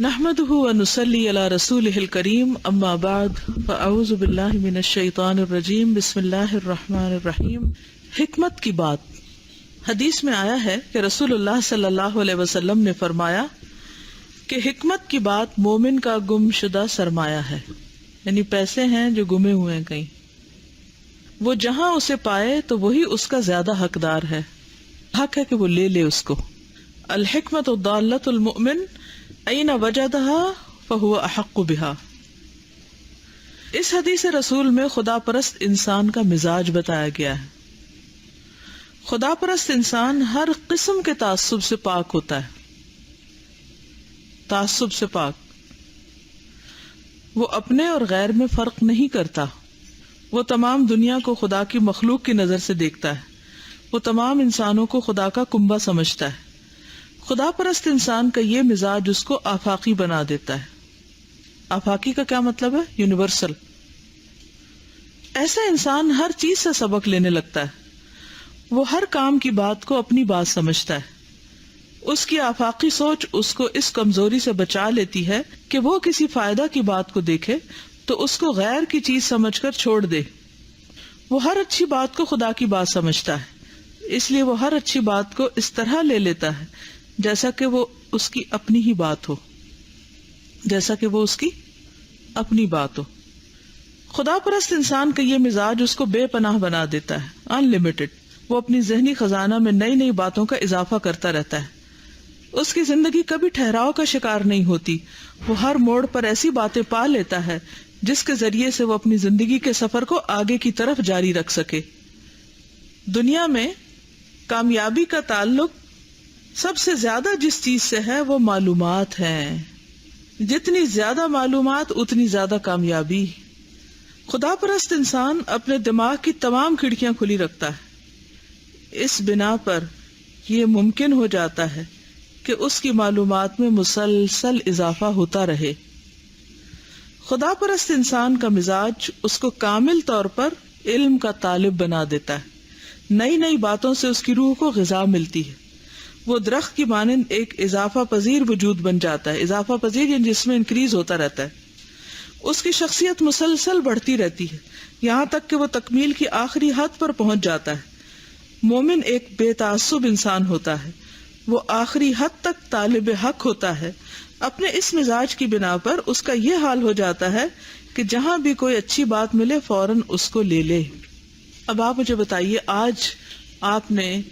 نحمده ونصلي على رسوله الكريم اما بعد فاعوذ باللہ من الشیطان الرجیم بسم اللہ الرحمن الرحیم۔ حکمت کی بات۔ حدیث میں آیا ہے کہ رسول اللہ صلی اللہ علیہ وسلم نے فرمایا کہ حکمت کی بات مومن کا گم شدہ سرمایہ ہے، یعنی پیسے ہیں جو گمے ہوئے ہیں کہیں، وہ جہاں اسے پائے تو وہی اس کا زیادہ حقدار ہے، حق ہے کہ وہ لے لے اس کو۔ الحکمت ضالۃ المؤمن این وجدها فهو احق بها۔ اس حدیث رسول میں خدا پرست انسان کا مزاج بتایا گیا ہے۔ خدا پرست انسان ہر قسم کے تعصب سے پاک ہوتا ہے، تعصب سے پاک۔ وہ اپنے اور غیر میں فرق نہیں کرتا، وہ تمام دنیا کو خدا کی مخلوق کی نظر سے دیکھتا ہے، وہ تمام انسانوں کو خدا کا کنبہ سمجھتا ہے۔ خدا پرست انسان کا یہ مزاج اس کو آفاقی بنا دیتا ہے۔ آفاقی کا کیا مطلب ہے؟ یونیورسل۔ ایسا انسان ہر چیز سے سبق لینے لگتا ہے، وہ ہر کام کی بات کو اپنی بات سمجھتا ہے۔ اس کی آفاقی سوچ اس کو اس کمزوری سے بچا لیتی ہے کہ وہ کسی فائدہ کی بات کو دیکھے تو اس کو غیر کی چیز سمجھ کر چھوڑ دے۔ وہ ہر اچھی بات کو خدا کی بات سمجھتا ہے، اس لیے وہ ہر اچھی بات کو اس طرح لے لیتا ہے جیسا کہ وہ اس کی اپنی ہی بات ہو، جیسا کہ وہ اس کی اپنی بات ہو۔ خدا پرست انسان کا یہ مزاج اس کو بے پناہ بنا دیتا ہے، ان لمیٹڈ۔ وہ اپنی ذہنی خزانہ میں نئی نئی باتوں کا اضافہ کرتا رہتا ہے۔ اس کی زندگی کبھی ٹھہراؤ کا شکار نہیں ہوتی، وہ ہر موڑ پر ایسی باتیں پا لیتا ہے جس کے ذریعے سے وہ اپنی زندگی کے سفر کو آگے کی طرف جاری رکھ سکے۔ دنیا میں کامیابی کا تعلق سب سے زیادہ جس چیز سے ہے وہ معلومات ہیں۔ جتنی زیادہ معلومات اتنی زیادہ کامیابی۔ خدا پرست انسان اپنے دماغ کی تمام کھڑکیاں کھلی رکھتا ہے، اس بنا پر یہ ممکن ہو جاتا ہے کہ اس کی معلومات میں مسلسل اضافہ ہوتا رہے۔ خدا پرست انسان کا مزاج اس کو کامل طور پر علم کا طالب بنا دیتا ہے، نئی نئی باتوں سے اس کی روح کو غذا ملتی ہے۔ وہ درخت کی مانند ایک اضافہ پذیر وجود بن جاتا ہے، اضافہ پذیر یعنی جس میں انکریز ہوتا رہتا ہے۔ اس کی شخصیت مسلسل بڑھتی رہتی ہے یہاں تک کہ وہ تکمیل کی آخری حد پر پہنچ جاتا ہے۔ مومن ایک بے تعصب انسان ہوتا ہے، وہ آخری حد تک طالب حق ہوتا ہے۔ اپنے اس مزاج کی بنا پر اس کا یہ حال ہو جاتا ہے کہ جہاں بھی کوئی اچھی بات ملے فوراً اس کو لے لے۔ اب آپ مجھے بتائیے، آج آپ نے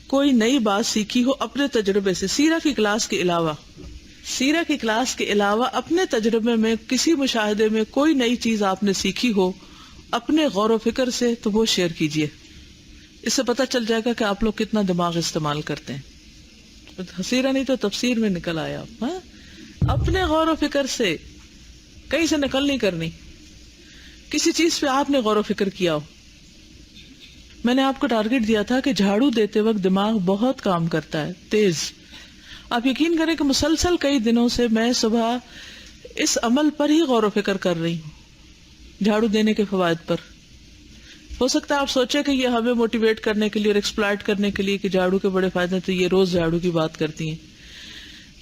کوئی نئی بات سیکھی ہو اپنے تجربے سے، سیرہ کی کلاس کے علاوہ اپنے تجربے میں کسی مشاہدے میں کوئی نئی چیز آپ نے سیکھی ہو اپنے غور و فکر سے، تو وہ شیئر کیجئے۔ اس سے پتہ چل جائے گا کہ آپ لوگ کتنا دماغ استعمال کرتے ہیں۔ سیرہ نہیں تو تفسیر میں نکل آئے آپ، اپنے غور و فکر سے، کہیں سے نقل نہیں کرنی۔ کسی چیز پہ آپ نے غور و فکر کیا ہو۔ میں نے آپ کو ٹارگٹ دیا تھا کہ جھاڑو دیتے وقت دماغ بہت کام کرتا ہے، تیز۔ آپ یقین کریں کہ مسلسل کئی دنوں سے میں صبح اس عمل پر ہی غور و فکر کر رہی ہوں، جھاڑو دینے کے فوائد پر۔ ہو سکتا ہے آپ سوچیں کہ یہ ہمیں موٹیویٹ کرنے کے لیے اور ایکسپلائٹ کرنے کے لیے کہ جھاڑو کے بڑے فائدے، تو یہ روز جھاڑو کی بات کرتی ہیں،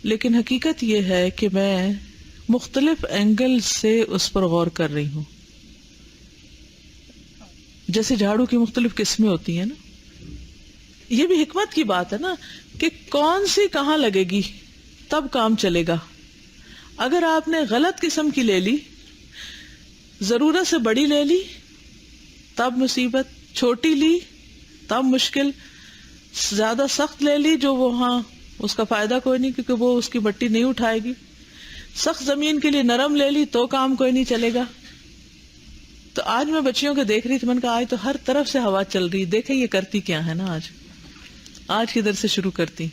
لیکن حقیقت یہ ہے کہ میں مختلف اینگل سے اس پر غور کر رہی ہوں۔ جیسے جھاڑو کی مختلف قسمیں ہوتی ہیں نا، یہ بھی حکمت کی بات ہے نا کہ کون سی کہاں لگے گی تب کام چلے گا۔ اگر آپ نے غلط قسم کی لے لی، ضرورت سے بڑی لے لی تب مصیبت، چھوٹی لی تب مشکل، زیادہ سخت لے لی جو وہاں اس کا فائدہ کوئی نہیں کیونکہ وہ اس کی مٹی نہیں اٹھائے گی، سخت زمین کے لیے نرم لے لی تو کام کوئی نہیں چلے گا۔ تو آج میں بچیوں کو دیکھ رہی تھی، میں نے کہا آج تو ہر طرف سے ہوا چل رہی، دیکھیں یہ کرتی کیا ہے نا، آج کدھر سے شروع کرتی۔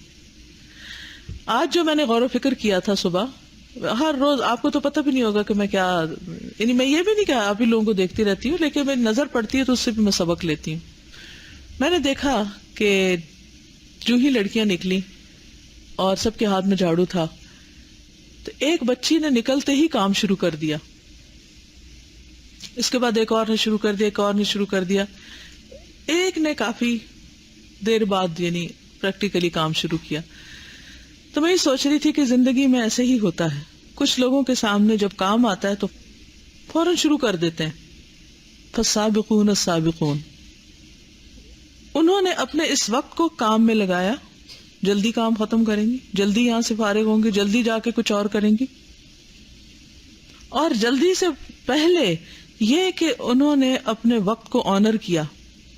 آج جو میں نے غور و فکر کیا تھا صبح، ہر روز آپ کو تو پتہ بھی نہیں ہوگا کہ میں کیا، یعنی میں یہ بھی نہیں کہا آپ ہی لوگوں کو دیکھتی رہتی ہوں، لیکن میری نظر پڑتی ہے تو اس سے بھی میں سبق لیتی ہوں۔ میں نے دیکھا کہ جو ہی لڑکیاں نکلی اور سب کے ہاتھ میں جھاڑو تھا، تو ایک بچی نے نکلتے ہی کام شروع کر دیا، اس کے بعد ایک اور نے شروع کر دیا، ایک اور نے شروع کر دیا، ایک نے کافی دیر بعد یعنی پریکٹیکلی کام شروع کیا۔ تو میں یہ سوچ رہی تھی کہ زندگی میں ایسے ہی ہوتا ہے، کچھ لوگوں کے سامنے جب کام آتا ہے تو فوراً شروع کر دیتے ہیں، فالسابقون السابقون. انہوں نے اپنے اس وقت کو کام میں لگایا، جلدی کام ختم کریں گی، جلدی یہاں سے فارغ ہوں گی، جلدی جا کے کچھ اور کریں گی. اور جلدی سے پہلے یہ کہ انہوں نے اپنے وقت کو آنر کیا،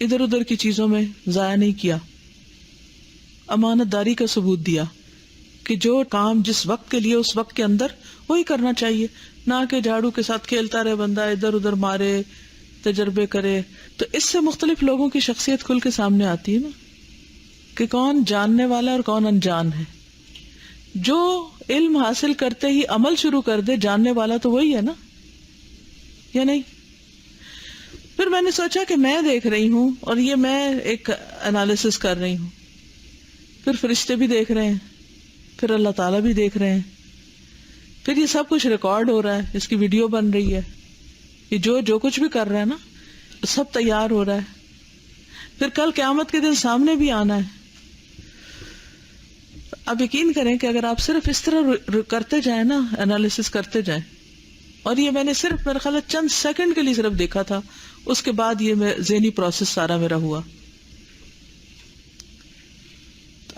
ادھر ادھر کی چیزوں میں ضائع نہیں کیا، امانت داری کا ثبوت دیا کہ جو کام جس وقت کے لیے اس وقت کے اندر وہی کرنا چاہیے، نہ کہ جھاڑو کے ساتھ کھیلتا رہے بندہ، ادھر ادھر مارے، تجربے کرے. تو اس سے مختلف لوگوں کی شخصیت کھل کے سامنے آتی ہے نا، کہ کون جاننے والا اور کون انجان ہے. جو علم حاصل کرتے ہی عمل شروع کر دے، جاننے والا تو وہی ہے نا، یا نہیں؟ پھر میں نے سوچا کہ میں دیکھ رہی ہوں، اور یہ میں ایک انالیسس کر رہی ہوں، پھر فرشتے بھی دیکھ رہے ہیں، پھر اللہ تعالیٰ بھی دیکھ رہے ہیں، پھر یہ سب کچھ ریکارڈ ہو رہا ہے، اس کی ویڈیو بن رہی ہے، یہ جو کچھ بھی کر رہا ہے نا سب تیار ہو رہا ہے، پھر کل قیامت کے دن سامنے بھی آنا ہے. اب یقین کریں کہ اگر آپ صرف اس طرح کرتے جائیں نا، انالیسس کرتے جائیں، اور یہ میں نے صرف میرے خیال چند سیکنڈ کے لیے صرف دیکھا تھا، اس کے بعد یہ ذہنی پروسیس سارا میرا ہوا.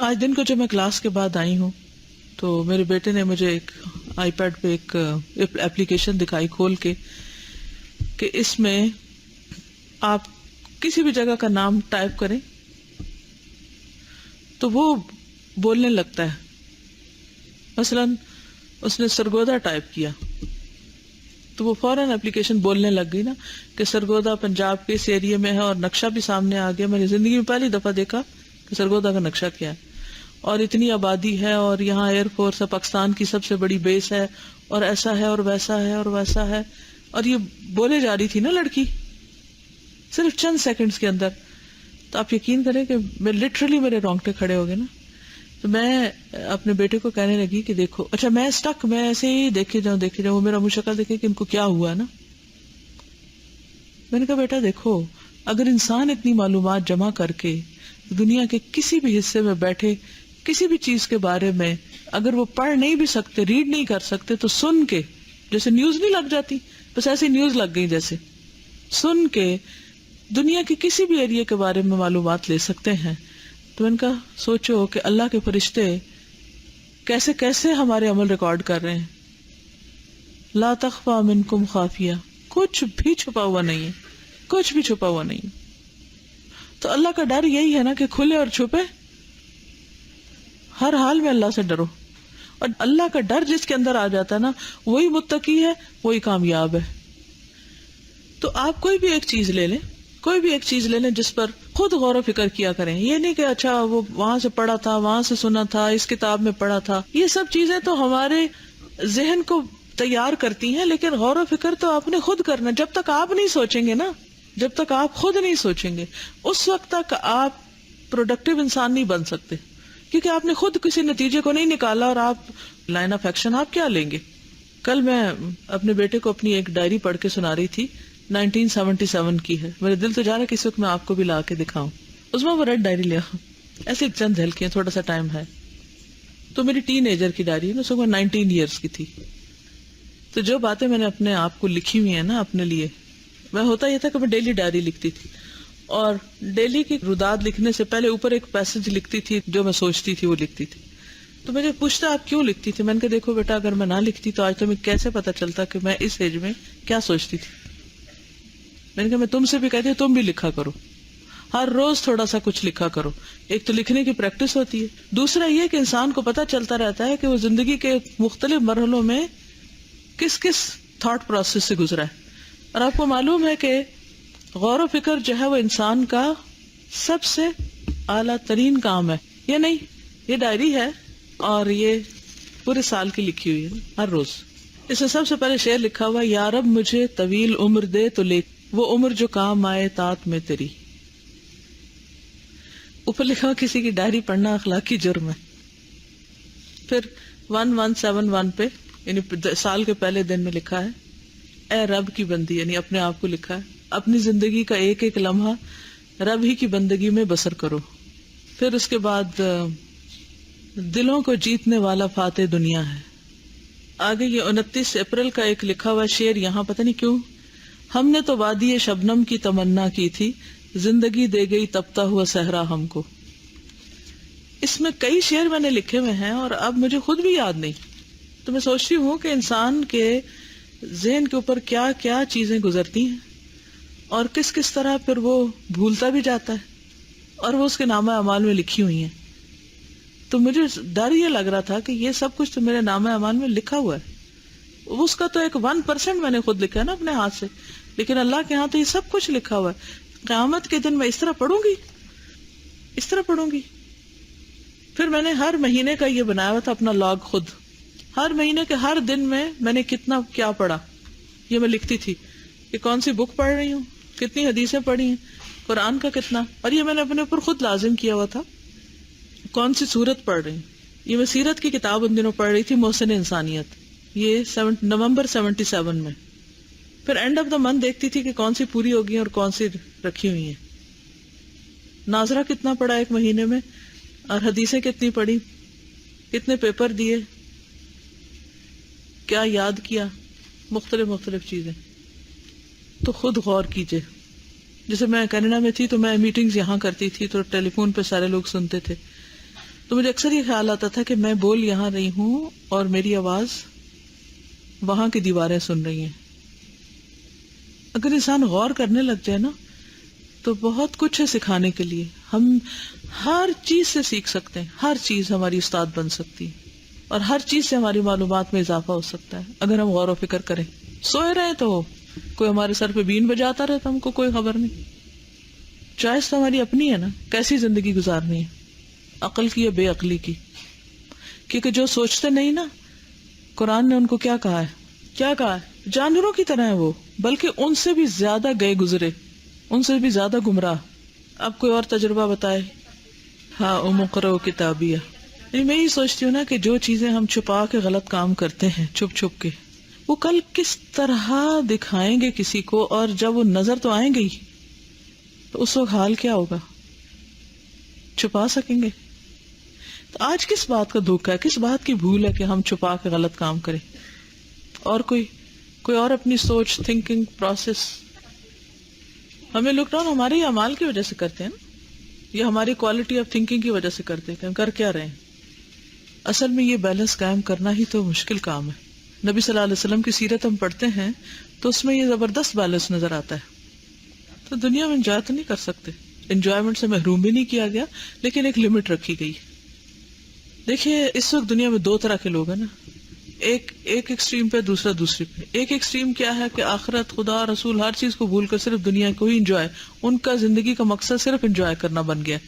آج دن کو جب میں کلاس کے بعد آئی ہوں تو میرے بیٹے نے مجھے ایک آئی پیڈ پہ ایک اپلیکیشن دکھائی کھول کے، کہ اس میں آپ کسی بھی جگہ کا نام ٹائپ کریں تو وہ بولنے لگتا ہے. مثلا اس نے سرگودا ٹائپ کیا تو وہ فوراً اپلیکیشن بولنے لگ گئی نا کہ سرگودا پنجاب کے اس ایریے میں ہے، اور نقشہ بھی سامنے آ گیا. میں نے زندگی میں پہلی دفعہ دیکھا کہ سرگودا کا نقشہ کیا ہے، اور اتنی آبادی ہے، اور یہاں ایئر فورس ہے، پاکستان کی سب سے بڑی بیس ہے، اور ایسا ہے اور ویسا ہے اور ویسا ہے. اور یہ بولے جا رہی تھی نا لڑکی صرف چند سیکنڈز کے اندر. تو آپ یقین کریں کہ میں لٹرلی میرے رونگٹے کھڑے ہو گئے نا. تو میں اپنے بیٹے کو کہنے لگی کہ دیکھو، اچھا میں اسٹک، میں ایسے ہی دیکھے جاؤں وہ میرا منہ شکل دیکھے کہ ان کو کیا ہوا نا. میں نے کہا بیٹا دیکھو، اگر انسان اتنی معلومات جمع کر کے دنیا کے کسی بھی حصے میں بیٹھے کسی بھی چیز کے بارے میں، اگر وہ پڑھ نہیں بھی سکتے، ریڈ نہیں کر سکتے، تو سن کے، جیسے نیوز نہیں لگ جاتی، بس ایسی نیوز لگ گئی، جیسے سن کے دنیا کے کسی بھی ایریا کے بارے میں معلومات لے سکتے ہیں. تو ان کا سوچو کہ اللہ کے فرشتے کیسے کیسے ہمارے عمل ریکارڈ کر رہے ہیں. لا تخفى منکم خافیہ، کچھ بھی چھپا ہوا نہیں ہے، کچھ بھی چھپا ہوا نہیں. تو اللہ کا ڈر یہی ہے نا کہ کھلے اور چھپے ہر حال میں اللہ سے ڈرو. اور اللہ کا ڈر جس کے اندر آ جاتا ہے نا، وہی متقی ہے، وہی کامیاب ہے. تو آپ کوئی بھی ایک چیز لے لیں، کوئی بھی ایک چیز لے لیں جس پر خود غور و فکر کیا کریں. یہ نہیں کہ اچھا وہ وہاں سے پڑھا تھا، وہاں سے سنا تھا، اس کتاب میں پڑھا تھا. یہ سب چیزیں تو ہمارے ذہن کو تیار کرتی ہیں، لیکن غور و فکر تو آپ نے خود کرنا. جب تک آپ نہیں سوچیں گے نا، جب تک آپ خود نہیں سوچیں گے، اس وقت تک آپ پروڈکٹیو انسان نہیں بن سکتے، کیونکہ آپ نے خود کسی نتیجے کو نہیں نکالا، اور آپ لائن آف ایکشن آپ کیا لیں گے. کل میں اپنے بیٹے کو اپنی ایک ڈائری پڑھ کے سنا رہی تھی، 1977 کی ہے. میرے دل تو جا رہا ہے کسی وقت میں آپ کو بھی لا کے دکھاؤں. اس میں وہ ریڈ ڈائری لیا، ایسے چند جھلکیاں، تھوڑا سا ٹائم ہے. تو میری ٹین ایجر کی ڈائری ہے، اس وقت 19 ایئرس کی تھی. تو جو باتیں میں نے اپنے آپ کو لکھی ہوئی ہیں نا اپنے لیے، میں ہوتا یہ تھا کہ میں ڈیلی ڈائری لکھتی تھی، اور ڈیلی کی روداد لکھنے سے پہلے اوپر ایک پیسج لکھتی تھی جو میں سوچتی تھی، وہ لکھتی تھی. تو مجھے پوچھتا آپ کیوں لکھتی تھی؟ میں نے کہا دیکھو بیٹا، اگر میں نہ لکھتی تو آج تمہیں کیسے پتا چلتا کہ میں اس ایج میں کیا سوچتی تھی. میں نے کہا میں تم سے بھی کہتی ہوں تم بھی لکھا کرو، ہر روز تھوڑا سا کچھ لکھا کرو. ایک تو لکھنے کی پریکٹس ہوتی ہے، دوسرا یہ کہ انسان کو پتا چلتا رہتا ہے کہ وہ زندگی کے مختلف مرحلوں میں کس کس تھاٹ پروسیس سے گزرا ہے. اور آپ کو معلوم ہے کہ غور و فکر جو ہے وہ انسان کا سب سے اعلیٰ ترین کام ہے، یہ نہیں؟ یہ ڈائری ہے اور یہ پورے سال کی لکھی ہوئی ہے، ہر روز. اس میں سب سے پہلے شعر لکھا ہوا، یا رب مجھے طویل عمر دے تو لے، وہ عمر جو کام آئے طاعت میں تیری. اوپر لکھا ہوا کسی کی ڈائری پڑھنا اخلاقی جرم ہے. پھر 1171 پہ، یعنی سال کے پہلے دن میں لکھا ہے، اے رب کی بندی، یعنی اپنے آپ کو لکھا ہے، اپنی زندگی کا ایک ایک لمحہ رب ہی کی بندگی میں بسر کرو. پھر اس کے بعد دلوں کو جیتنے والا فاتح دنیا ہے. آگے یہ 29 اپریل کا ایک لکھا ہوا شعر یہاں پتہ نہیں کیوں. ہم نے تو وادی شبنم کی تمنا کی تھی، زندگی دے گئی تپتا ہوا صحرا ہم کو. اس میں کئی شعر میں نے لکھے ہوئے ہیں اور اب مجھے خود بھی یاد نہیں، تو میں سوچتی ہوں کہ انسان کے ذہن کے اوپر کیا کیا چیزیں گزرتی ہیں اور کس کس طرح پھر وہ بھولتا بھی جاتا ہے، اور وہ اس کے نامہ اعمال میں لکھی ہوئی ہیں. تو مجھے ڈر یہ لگ رہا تھا کہ یہ سب کچھ تو میرے نامہ اعمال میں لکھا ہوا ہے، اس کا تو ایک 1% میں نے خود لکھا ہے نا اپنے ہاتھ سے، لیکن اللہ کے ہاں تو یہ سب کچھ لکھا ہوا ہے. قیامت کے دن میں اس طرح پڑھوں گی. پھر میں نے ہر مہینے کا یہ بنایا ہوا تھا اپنا لاگ، خود ہر مہینے کے ہر دن میں نے کتنا کیا پڑھا یہ میں لکھتی تھی کہ کون سی بک پڑھ رہی ہوں، کتنی حدیثیں پڑھی ہیں، قرآن کا کتنا، اور یہ میں نے اپنے اوپر خود لازم کیا ہوا تھا کون سی سورت پڑھ رہی ہوں. یہ میں سیرت کی کتاب ان دنوں پڑھ رہی تھی، محسن انسانیت، یہ نومبر 77 میں. پھر اینڈ آف دا منتھ دیکھتی تھی کہ کون سی پوری ہوگی اور کون سی رکھی ہوئی ہیں. ناظرہ کتنا پڑھا ایک مہینے میں، اور حدیثیں کتنی پڑھی، کتنے پیپر دیے، کیا یاد کیا، مختلف چیزیں. تو خود غور کیجئے. جیسے میں کینیڈا میں تھی تو میں میٹنگز یہاں کرتی تھی تو ٹیلی فون پہ سارے لوگ سنتے تھے، تو مجھے اکثر یہ خیال آتا تھا کہ میں بول یہاں رہی ہوں اور میری آواز وہاں کی دیواریں سن رہی ہیں. اگر انسان غور کرنے لگ جائے نا تو بہت کچھ ہے سکھانے کے لیے. ہم ہر چیز سے سیکھ سکتے ہیں، ہر چیز ہماری استاد بن سکتی ہے، اور ہر چیز سے ہماری معلومات میں اضافہ ہو سکتا ہے اگر ہم غور و فکر کریں. سوئے رہے تو کوئی ہمارے سر پہ بین بجاتا رہتا، ہم کو کوئی خبر نہیں. چوائس تو ہماری اپنی ہے نا، کیسی زندگی گزارنی ہے، عقل کی یا بے عقلی کی. کیونکہ جو سوچتے نہیں نا، قرآن نے ان کو کیا کہا ہے، جانوروں کی طرح ہے وہ، بلکہ ان سے بھی زیادہ گئے گزرے، ان سے بھی زیادہ گمراہ. اب کوئی اور تجربہ بتائے. ہاں امقرؤ کتابیہ. میں یہ سوچتی ہوں نا کہ جو چیزیں ہم چھپا کے غلط کام کرتے ہیں چھپ کے، وہ کل کس طرح دکھائیں گے کسی کو، اور جب وہ نظر تو آئیں گے ہی، تو اس وقت حال کیا ہوگا؟ چھپا سکیں گے؟ تو آج کس بات کا دھوکہ ہے، کس بات کی بھول ہے کہ ہم چھپا کے غلط کام کریں؟ اور کوئی اور اپنی سوچ، تھنکنگ پروسیس. ہمیں لک ڈاؤن ہمارے اعمال کی وجہ سے کرتے ہیں نا، یہ ہماری کوالٹی آف تھنکنگ کی وجہ سے کرتے ہیں کہ ہم کر کیا رہے ہیں. اصل میں یہ بیلنس قائم کرنا ہی تو مشکل کام ہے. نبی صلی اللہ علیہ وسلم کی سیرت ہم پڑھتے ہیں تو اس میں یہ زبردست بیلنس نظر آتا ہے. تو دنیا میں انجوائے تو نہیں کر سکتے، انجوائمنٹ سے محروم بھی نہیں کیا گیا، لیکن ایک لمٹ رکھی گئی. دیکھیے اس وقت دنیا میں دو طرح کے لوگ ہیں نا، ایک ایکسٹریم پہ، دوسرا دوسری پہ. ایک ایکسٹریم کیا ہے کہ آخرت، خدا، رسول، ہر چیز کو بھول کر صرف دنیا کو ہی انجوائے. ان کا زندگی کا مقصد صرف انجوائے کرنا بن گیا.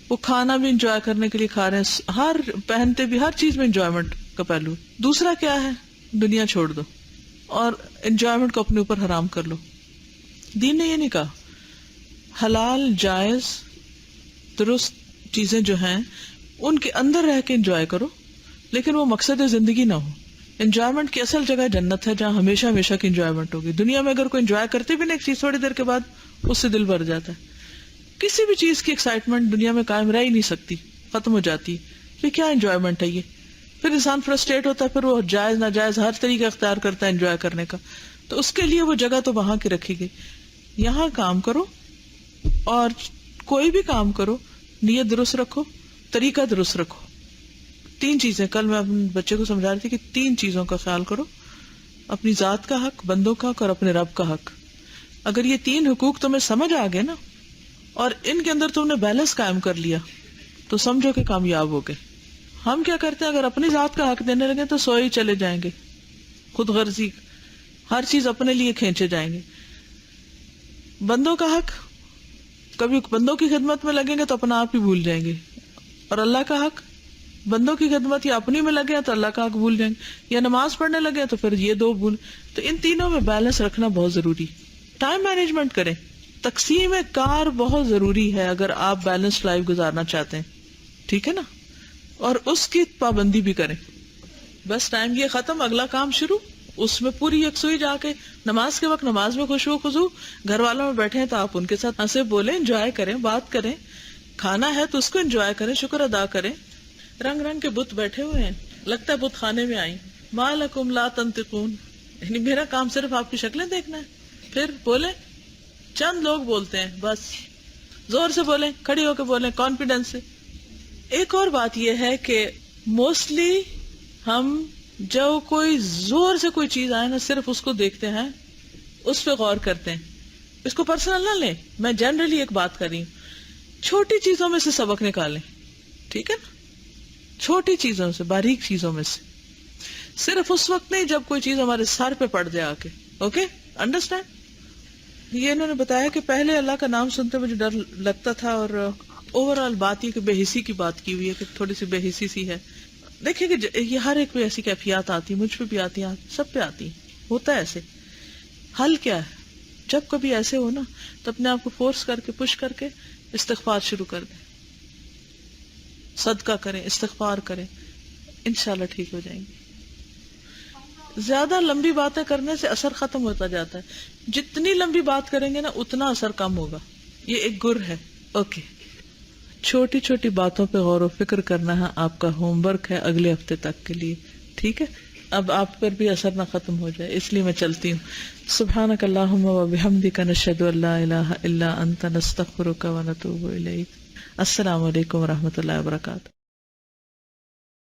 وہ کھانا بھی انجوائے کرنے کے لیے کھا رہے ہیں، ہر پہنتے بھی، ہر چیز میں انجوائمنٹ کا پہلو. دوسرا کیا ہے، دنیا چھوڑ دو اور انجوائمنٹ کو اپنے اوپر حرام کر لو. دین نے یہ نہیں کہا. حلال، جائز، درست چیزیں جو ہیں ان کے اندر رہ کے انجوائے کرو، لیکن وہ مقصد زندگی نہ ہو. انجوائمنٹ کی اصل جگہ جنت ہے، جہاں ہمیشہ ہمیشہ کی انجوائمنٹ ہوگی. دنیا میں اگر کوئی انجوائے کرتے بھی نہیں ایک چیز، تھوڑی دیر کے بعد اس سے دل بھر جاتا ہے. کسی بھی چیز کی ایکسائٹمنٹ دنیا میں قائم رہ ہی نہیں سکتی، ختم ہو جاتی. یہ کیا انجوائمنٹ ہے یہ؟ پھر انسان فرسٹریٹ ہوتا ہے، پھر وہ جائز ناجائز ہر طریقہ اختیار کرتا ہے انجوائے کرنے کا. تو اس کے لیے وہ جگہ تو وہاں کی رکھی گئی. یہاں کام کرو، اور کوئی بھی کام کرو، نیت درست رکھو، طریقہ درست رکھو. 3 چیزیں کل میں اپنے بچے کو سمجھا رہی تھی کہ 3 چیزوں کا خیال کرو: اپنی ذات کا حق، بندوں کا حق، اور اپنے رب کا حق. اگر یہ 3 حقوق تمہیں سمجھ آ گئے نا، اور ان کے اندر تم نے بیلنس قائم کر لیا، تو سمجھو کہ کامیاب ہو گئے. ہم کیا کرتے ہیں، اگر اپنی ذات کا حق دینے لگے تو سوئے چلے جائیں گے، خود غرضی، ہر چیز اپنے لیے کھینچے جائیں گے. بندوں کا حق، کبھی بندوں کی خدمت میں لگیں گے تو اپنا آپ ہی بھول جائیں گے. اور اللہ کا حق، بندوں کی خدمت یا اپنی میں لگے تو اللہ کا حق بھول جائیں گے، یا نماز پڑھنے لگے تو پھر یہ 2 بھول. تو ان تینوں میں بیلنس رکھنا بہت ضروری. ٹائم مینجمنٹ کریں، تقسیم کار بہت ضروری ہے اگر آپ بیلنس لائف گزارنا چاہتے ہیں. ٹھیک ہے نا؟ اور اس کی پابندی بھی کریں. بس ٹائم یہ ختم، اگلا کام شروع، اس میں پوری یکسوئی جا کے نماز کے وقت نماز میں خشوع خضوع. گھر والوں میں بیٹھے ہیں تو آپ ان کے ساتھ ہنسے بولیں، انجوائے کریں، بات کریں. کھانا ہے تو اس کو انجوائے کریں، شکر ادا کریں. رنگ رنگ کے بت بیٹھے ہوئے ہیں، لگتا ہے بت خانے میں آئی. ما لکم لا تنطقون، یعنی میرا کام صرف آپ کی شکلیں دیکھنا ہے. پھر بولیں، چند لوگ بولتے ہیں بس. زور سے بولیں، کھڑی ہو کے بولیں، کانفیڈنس سے. ایک اور بات یہ ہے کہ موسٹلی ہم جو کوئی زور سے کوئی چیز آئے نا صرف اس کو دیکھتے ہیں، اس پہ غور کرتے ہیں. اس کو پرسنل نہ لیں، میں جنرلی ایک بات کر رہی ہوں. چھوٹی چیزوں میں سے سبق نکالیں، ٹھیک ہے نا؟ چھوٹی چیزوں سے، باریک چیزوں میں سے. صرف اس وقت نہیں جب کوئی چیز ہمارے سر پہ پڑ جائے آ کے. Okay, understand? یہ انہوں نے بتایا کہ پہلے اللہ کا نام سنتے مجھے ڈر لگتا تھا، اور اوور آل بات یہ کہ بے حسی کی بات کی ہوئی ہے کہ تھوڑی سی بے حسی سی ہے. دیکھیں کہ یہ ہر ایک پہ ایسی کیفیات آتی، مجھ پہ بھی آتی ہیں، سب پہ آتی، ہوتا ہے ایسے. حل کیا ہے؟ جب کبھی ایسے ہو نا تو اپنے آپ کو فورس کر کے، پش کر کے استغفار شروع کر دیں، صدقہ کریں، استغفار کریں، انشاءاللہ ٹھیک ہو جائیں گے. زیادہ لمبی باتیں کرنے سے اثر ختم ہوتا جاتا ہے. جتنی لمبی بات کریں گے نا اتنا اثر کم ہوگا. یہ ایک گر ہے. اوکے، چھوٹی چھوٹی باتوں پہ غور و فکر کرنا ہے آپ کا ہوم ورک ہے اگلے ہفتے تک کے لیے، ٹھیک ہے؟ اب آپ پر بھی اثر نہ ختم ہو جائے، اس لیے میں چلتی ہوں. سبحانک اللہم و بحمدک، نشہد ان لا الہ الا انت، نستغفرک و نتوب الیک. السلام علیکم و رحمۃ اللہ وبرکاتہ.